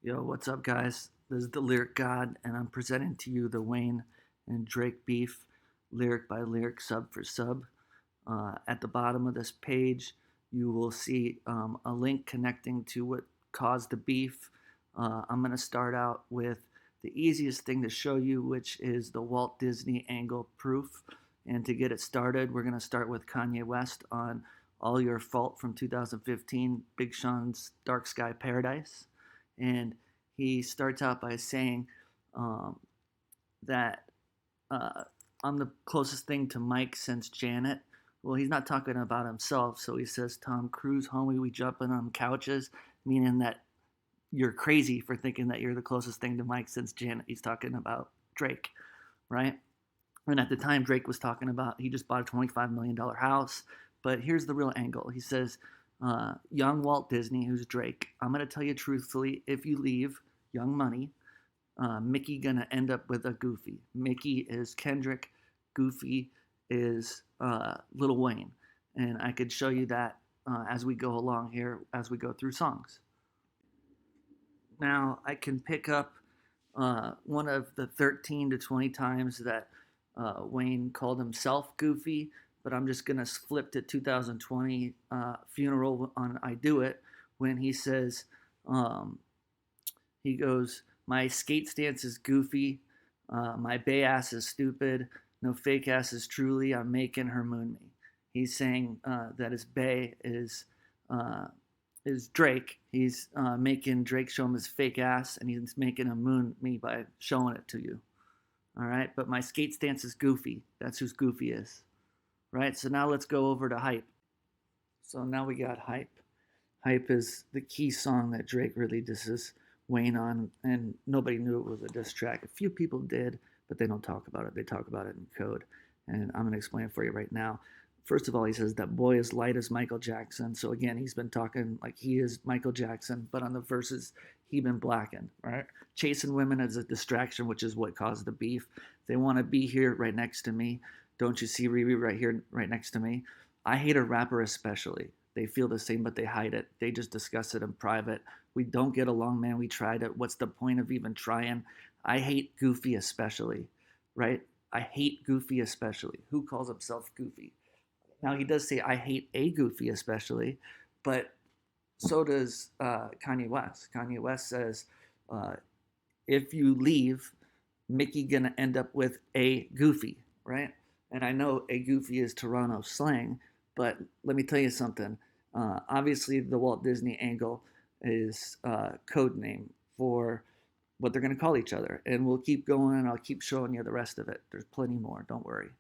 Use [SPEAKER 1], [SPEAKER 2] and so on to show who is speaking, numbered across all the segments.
[SPEAKER 1] Yo, what's up, guys? This is the Lyric God, and I'm presenting to you the Wayne and Drake beef, lyric by lyric, sub for sub. At the bottom of this page, you will see a link connecting to what caused the beef. I'm going to start out with the easiest thing to show you, which is the Walt Disney angle proof. And to get it started, we're going to start with Kanye West on All Your Fault from 2015, Big Sean's Dark Sky Paradise. And he starts out by saying um, that I'm the closest thing to Mike since Janet. Well, he's not talking about himself, so he says, Tom Cruise, homie, we jumping on couches, meaning that you're crazy for thinking that you're the closest thing to Mike since Janet. He's talking about Drake, right? And at the time, Drake was talking about he just bought a $25 million house. But here's the real angle. He says, young Walt Disney, who's Drake, I'm going to tell you truthfully, if you leave Young Money, Mickey gonna end up with a Goofy. Mickey is Kendrick, Goofy is Lil Wayne, and I could show you that as we go along here, as we go through songs. Now I can pick up one of the 13 to 20 times that Wayne called himself Goofy, but I'm just gonna flip to 2020 funeral on I Do It when he says, um, he goes, my skate stance is goofy. My bay ass is stupid. No fake ass is truly. I'm making her moon me. He's saying that his bay is Drake. He's making Drake show him his fake ass, and he's making him moon me by showing it to you. All right, but my skate stance is goofy. That's who's Goofy is. Right. So now let's go over to Hype. So now we got Hype. Hype is the key song that Drake really disses Wayne on, and nobody knew it was a diss track. A few people did, but they don't talk about it. They talk about it in code, and I'm going to explain it for you right now. First of all, he says that boy is light as Michael Jackson. So again, he's been talking like he is Michael Jackson, but on the verses, he been blackened, right? Chasing women as a distraction, which is what caused the beef. They want to be here right next to me. Don't you see Riri right here, right next to me? I hate a rapper especially. They feel the same, but they hide it. They just discuss it in private. We don't get along, man. We tried it. What's the point of even trying? I hate Goofy especially, right? I hate Goofy especially. Who calls himself Goofy? Now, he does say, I hate a Goofy especially, but so does Kanye West. Kanye West says, uh, if you leave, Mickey gonna end up with a Goofy, right? And I know a Goofy is Toronto slang, but let me tell you something. Obviously, the Walt Disney angle is code name for what they're going to call each other. And we'll keep going, and I'll keep showing you the rest of it. There's plenty more. Don't worry.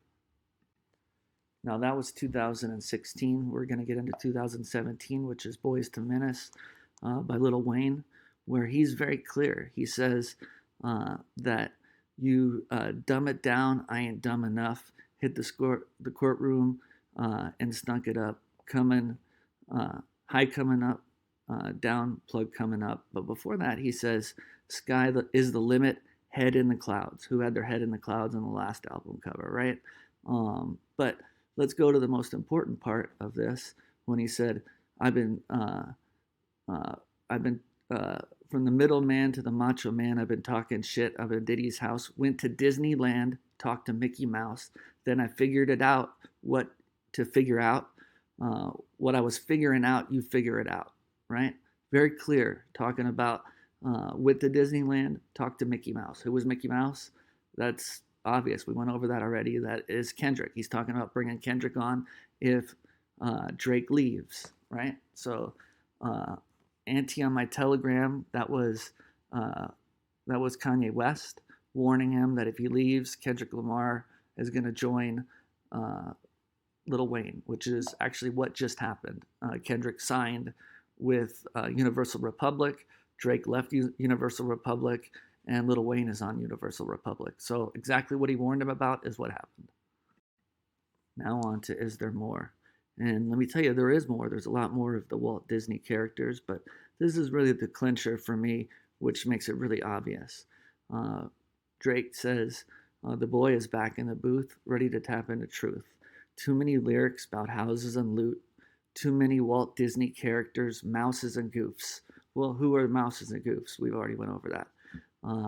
[SPEAKER 1] Now, that was 2016. We're going to get into 2017, which is Boys to Menace by Lil Wayne, where he's very clear. He says that you dumb it down, I ain't dumb enough, hit the courtroom and stunk it up, coming, high coming up, down, plug coming up. But before that, he says, sky is the limit, head in the clouds. Who had their head in the clouds on the last album cover, right? But let's go to the most important part of this when he said, I've been, I've been from the middleman to the macho man. I've been talking shit. I've been at Diddy's house. Went to Disneyland, talked to Mickey Mouse. Then I figured it out. What to figure out? What I was figuring out, you figure it out, right? Very clear. Talking about with the Disneyland, talk to Mickey Mouse. Who was Mickey Mouse? That's obvious. We went over that already. That is Kendrick. He's talking about bringing Kendrick on if Drake leaves, right? So Auntie on my telegram, that was Kanye West warning him that if he leaves, Kendrick Lamar is going to join Lil Wayne, which is actually what just happened. Kendrick signed with Universal Republic. Drake left Universal Republic, and Lil Wayne is on Universal Republic. So exactly what he warned him about is what happened. Now on to Is There More? And let me tell you, there is more. There's a lot more of the Walt Disney characters, but this is really the clincher for me, which makes it really obvious. Drake says, the boy is back in the booth, ready to tap into truth. Too many lyrics about houses and loot. Too many Walt Disney characters, mouses and goofs. Well, who are the mouses and goofs? We've already went over that.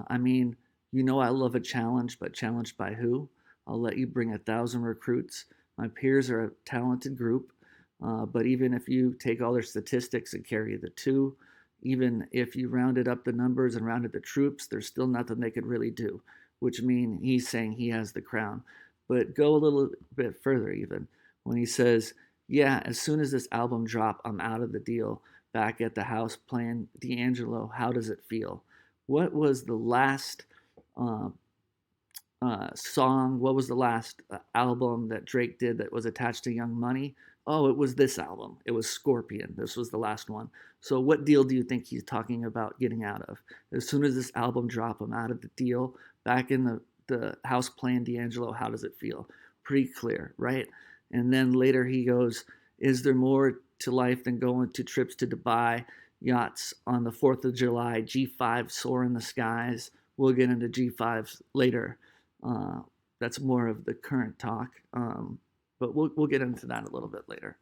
[SPEAKER 1] I mean, I love a challenge, but challenged by who? I'll let you bring 1,000 recruits. My peers are a talented group, but even if you take all their statistics and carry the two, even if you rounded up the numbers and rounded the troops, there's still nothing they could really do, which means he's saying he has the crown. But go a little bit further even when he says, yeah, as soon as this album drop, I'm out of the deal. Back at the house playing D'Angelo, how does it feel? What was the last uh, song? What was the last album that Drake did that was attached to Young Money? Oh, it was this album. It was Scorpion. This was the last one. So, what deal do you think he's talking about getting out of? As soon as this album drop, I'm out of the deal. Back in the house playing D'Angelo, how does it feel? Pretty clear, right? And then later he goes, is there more to life than going to trips to Dubai, yachts on the 4th of July, G5 soar in the skies? We'll get into G5s later. Uh, that's more of the current talk, but we'll get into that a little bit later.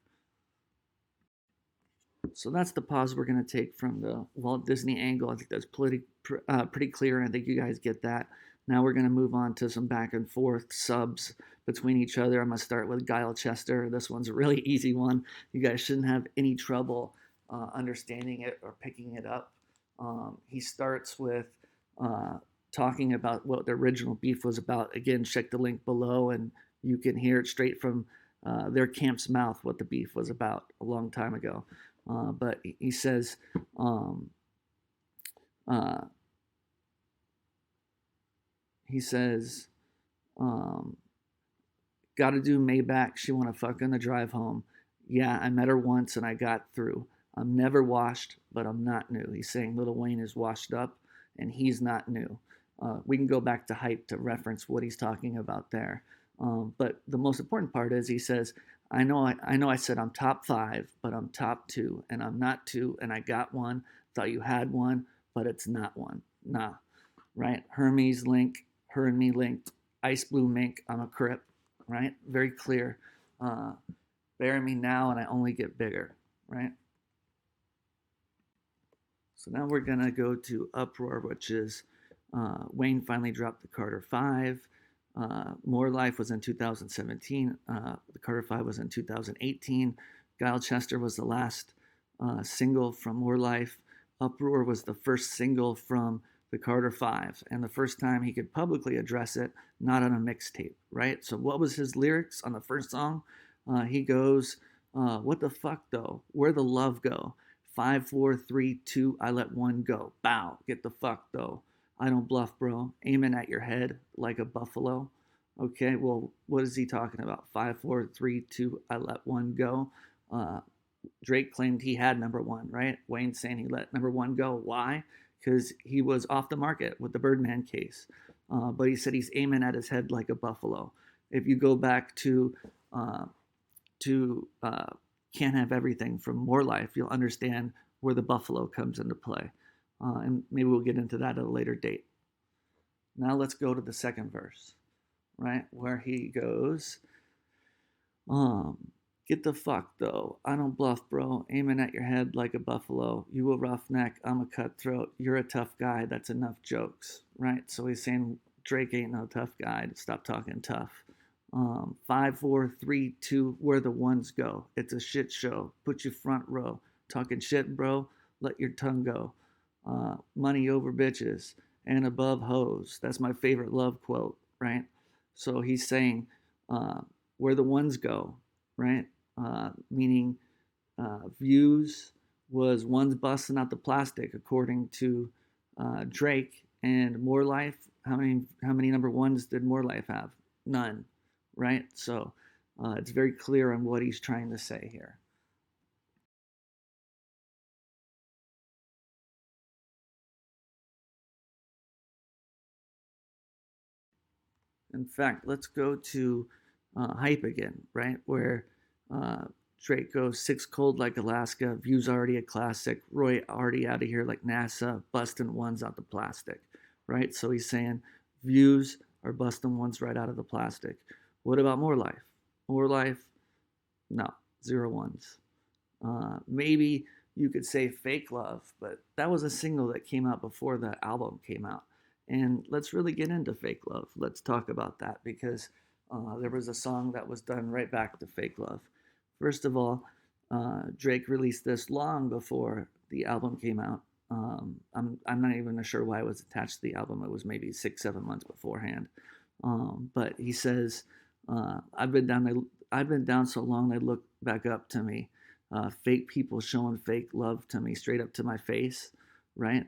[SPEAKER 1] So that's the pause we're going to take from the Walt Disney angle. I think that's pretty clear, and I think you guys get that. Now we're going to move on to some back and forth subs between each other. I'm going to start with Guile Chester. This one's a really easy one. You guys shouldn't have any trouble understanding it or picking it up. He starts with talking about what the original beef was about. Again, check the link below, and you can hear it straight from their camp's mouth what the beef was about a long time ago. But he says, got to do Maybach. She want to fuck on the drive home. Yeah, I met her once and I got through. I'm never washed, but I'm not new. He's saying Lil Wayne is washed up and he's not new. We can go back to Hype to reference what he's talking about there. But the most important part is he says, I know I said I'm top 5, but I'm top 2, and I'm not 2, and I got one. Thought you had one, but it's not one. Nah, right? Hermes link, her and me linked. Ice blue mink, I'm a crip, right? Very clear. Bury me now, and I only get bigger, right? So now we're gonna go to Uproar, which is Wayne finally dropped the Carter 5. More Life was in 2017. The Carter 5 was in 2018. Guile Chester was the last single from More Life. Uproar was the first single from the Carter 5, and the first time he could publicly address it, not on a mixtape, right? So what was his lyrics on the first song? He goes, what the fuck though? Where the love go? 5, 4, 3, 2, I let one go. Bow, get the fuck though. I don't bluff, bro. Aiming at your head like a buffalo. Okay, well, what is he talking about? 5, 4, 3, 2, I let one go. Drake claimed he had number 1, right? Wayne saying he let number 1 go. Why? Because he was off the market with the Birdman case. But he said he's aiming at his head like a buffalo. If you go back to Can't Have Everything from More Life, you'll understand where the buffalo comes into play. And maybe we'll get into that at a later date. Now let's go to the second verse, right? Where he goes, get the fuck though. I don't bluff, bro. Aiming at your head like a buffalo. You a roughneck. I'm a cutthroat. You're a tough guy. That's enough jokes, right? So he's saying Drake ain't no tough guy. Stop talking tough. 5, 4, 3, 2, where the ones go. It's a shit show. Put you front row. Talking shit, bro. Let your tongue go. Money over bitches and above hoes. That's my favorite love quote, right? So he's saying where the ones go, right? Meaning views was ones busting out the plastic according to Drake, and More Life. How many number ones did More Life have? None, right? So it's very clear on what he's trying to say here. In fact, let's go to Hype again, right? Where Drake goes 6 cold like Alaska, views already a classic, Roy already out of here like NASA, busting ones out the plastic, right? So he's saying views are busting ones right out of the plastic. What about More Life? More Life? No, 0 ones. Maybe you could say Fake Love, but that was a single that came out before the album came out. And let's really get into Fake Love. Let's talk about that because there was a song that was done right back to Fake Love. First of all, Drake released this long before the album came out. I'm not even sure why it was attached to the album. It was maybe 6-7 months beforehand. But he says, I've been down so long they look back up to me. Fake people showing fake love to me straight up to my face, right?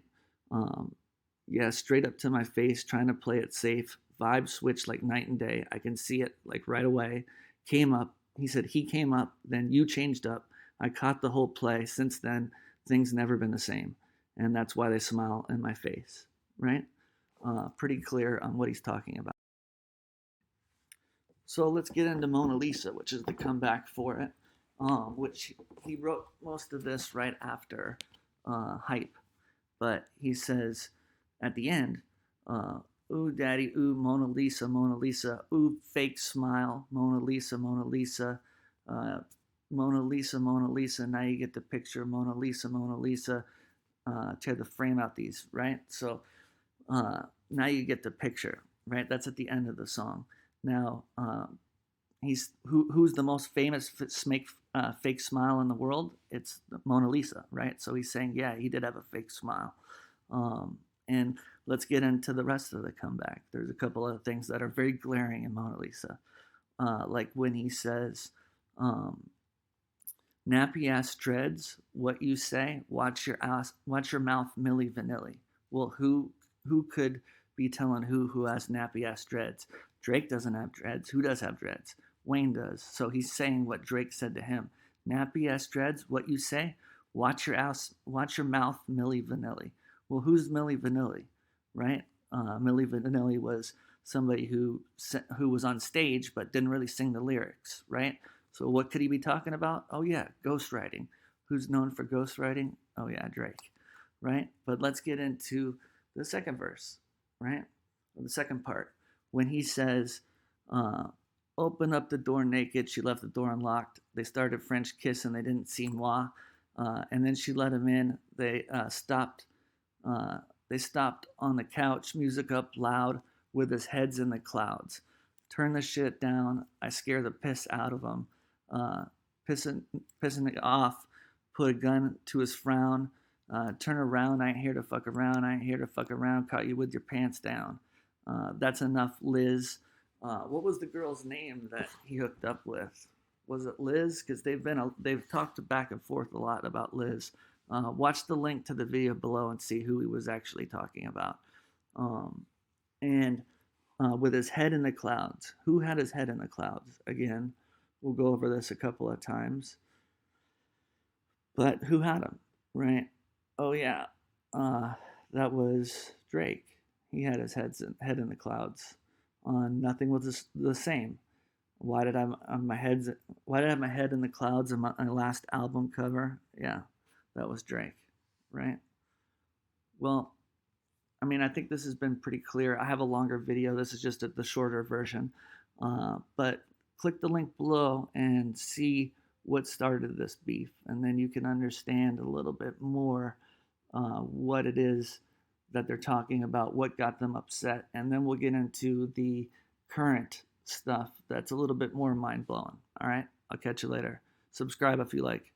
[SPEAKER 1] Yeah, straight up to my face, trying to play it safe. Vibe switch like night and day. I can see it like right away. Came up. He said he came up, then you changed up. I caught the whole play. Since then, things never been the same. And that's why they smile in my face, right? Pretty clear on what he's talking about. So let's get into Mona Lisa, which is the comeback for it, which he wrote most of this right after Hype. But he says at the end, ooh, daddy, ooh, Mona Lisa, Mona Lisa, ooh, fake smile, Mona Lisa, Mona Lisa, Mona Lisa, Mona Lisa, now you get the picture, Mona Lisa, Mona Lisa, tear the frame out these, right? So now you get the picture, right? That's at the end of the song. Now, who's the most famous fake smile in the world? It's Mona Lisa, right? So he's saying, yeah, he did have a fake smile. And let's get into the rest of the comeback. There's a couple of things that are very glaring in Mona Lisa, like when he says, "Nappy ass dreads, what you say? Watch your mouth, Milli Vanilli." Well, who could be telling who has nappy ass dreads? Drake doesn't have dreads. Who does have dreads? Wayne does. So he's saying what Drake said to him. Nappy ass dreads, what you say? Watch your mouth, Milli Vanilli. Well, who's Milli Vanilli, right? Milli Vanilli was somebody who was on stage but didn't really sing the lyrics, right? So what could he be talking about? Oh yeah, ghostwriting. Who's known for ghostwriting? Oh yeah, Drake, right? But let's get into the second verse, right? Or the second part. When he says, open up the door naked, she left the door unlocked. They started French kissing, they didn't see moi. And then she let him in. They stopped on the couch, music up loud with his heads in the clouds. Turn the shit down, I scare the piss out of him. Pissing it off, put a gun to his frown. Turn around, I ain't here to fuck around, I ain't here to fuck around, caught you with your pants down. That's enough, Liz. What was the girl's name that he hooked up with? Was it Liz? Because they've talked back and forth a lot about Liz. Watch the link to the video below and see who he was actually talking about. And with his head in the clouds. Who had his head in the clouds? Again, we'll go over this a couple of times. But who had him, right? Oh yeah, that was Drake. He had his head in the clouds. Nothing was the same. Why did I have my head in the clouds on my last album cover? Yeah, that was Drake, right? Well, I mean, I think this has been pretty clear. I have a longer video. This is just the shorter version. But click the link below and see what started this beef. And then you can understand a little bit more what it is that they're talking about, what got them upset. And then we'll get into the current stuff that's a little bit more mind-blowing. All right? I'll catch you later. Subscribe if you like.